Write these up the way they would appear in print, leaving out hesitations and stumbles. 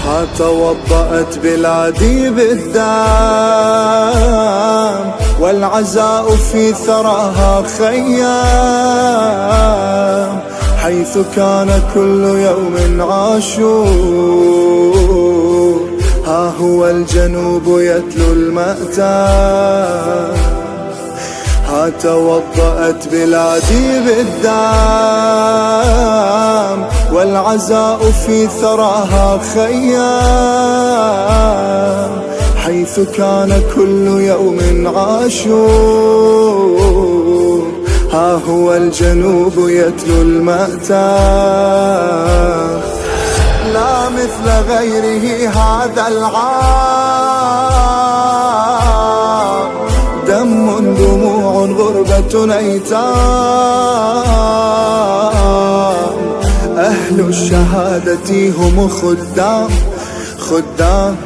ها توضأت بلادي بالدم، والعزاء في ثراها خيام، حيث كان كل يوم عاشور. ها هو الجنوب يتلو المأتم، ها توضأت بلادي بالدم، والعزاء في ثراها خيام، حيث كان كل يوم عاشور. ها هو الجنوب يتلو المأتم، لا مثل غيره هذا العام، دم دموع غربة أيتام. أهل الشهادة هم خدام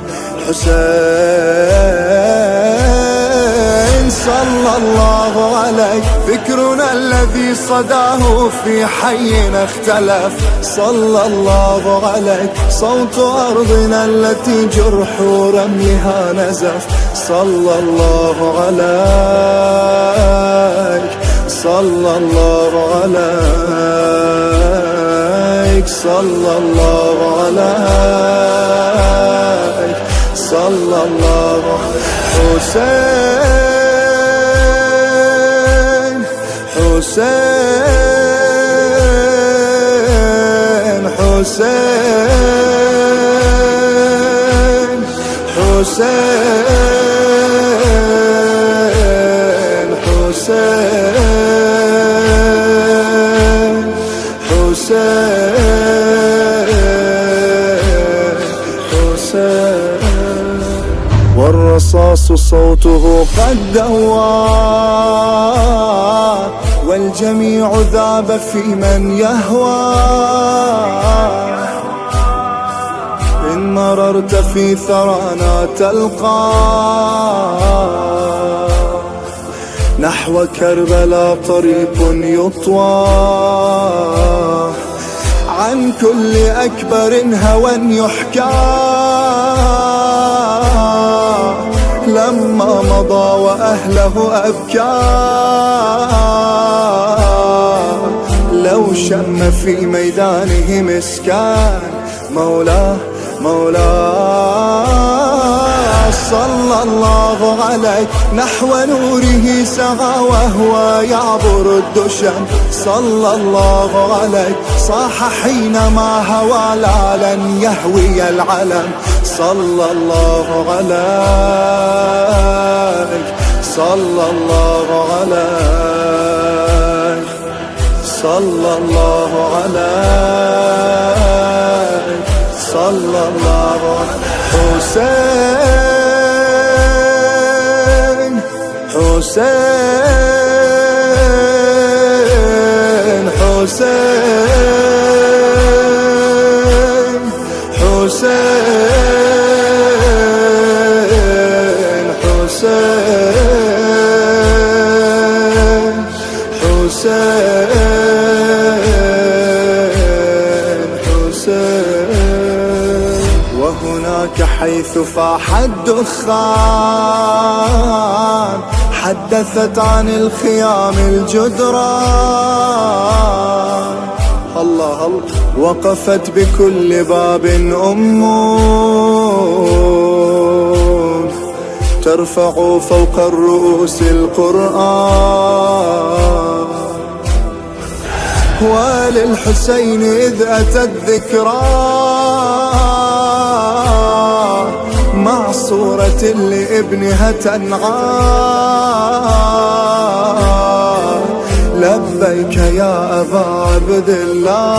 حسين صلى الله عليه. فكرنا الذي صداه في حينا اختلف، صلى الله عليك. صوت أرضنا التي جرح رميها نزف، صلى الله عليك، صلى الله عليك، صلى الله عليك، صلى الله حسين حسين حسين حسين حسين حسين حسين. والرصاص صوته قد دوى، والجميع ذاب في من يهوى. إن مررت في ثرانا تلقى، نحو كربلاء طريق يطوى. عن كل أكبر هوى يحكى، لما مضى وأهله أبكى. لو شم في ميدانه مسكان، مولاه صلى الله عليك. نحو نوره سعى وهو يعبر الدشم، صلى الله عليك. صاح حينما هوى لا لن يهوي العلم، صلى الله عليك، صلى الله عليك، صلى الله عليك، صلى الله عليك. حسين حسين حسين حسين حسين حسين حسين. وهناك حيث فاح الدخان، حدثت عن الخيام الجدران. الله الله. وقفت بكل باب ترفع فوق الرؤوس القرآن. وللحسين إذ أتت ذكرى، مع صورة لابنها تنعى. لبيك يا أبا عبد الله.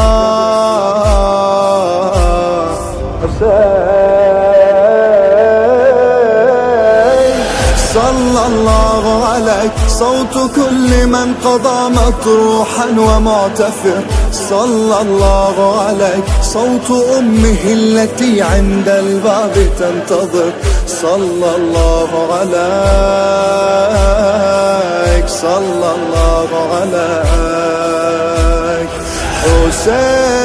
صلى الله عليك. صوت كل من قضى مطروحا ومعتفر، صلى الله عليك. صوت أمه التي عند الباب تنتظر، صلى الله عليك، صلى الله عليك. حسين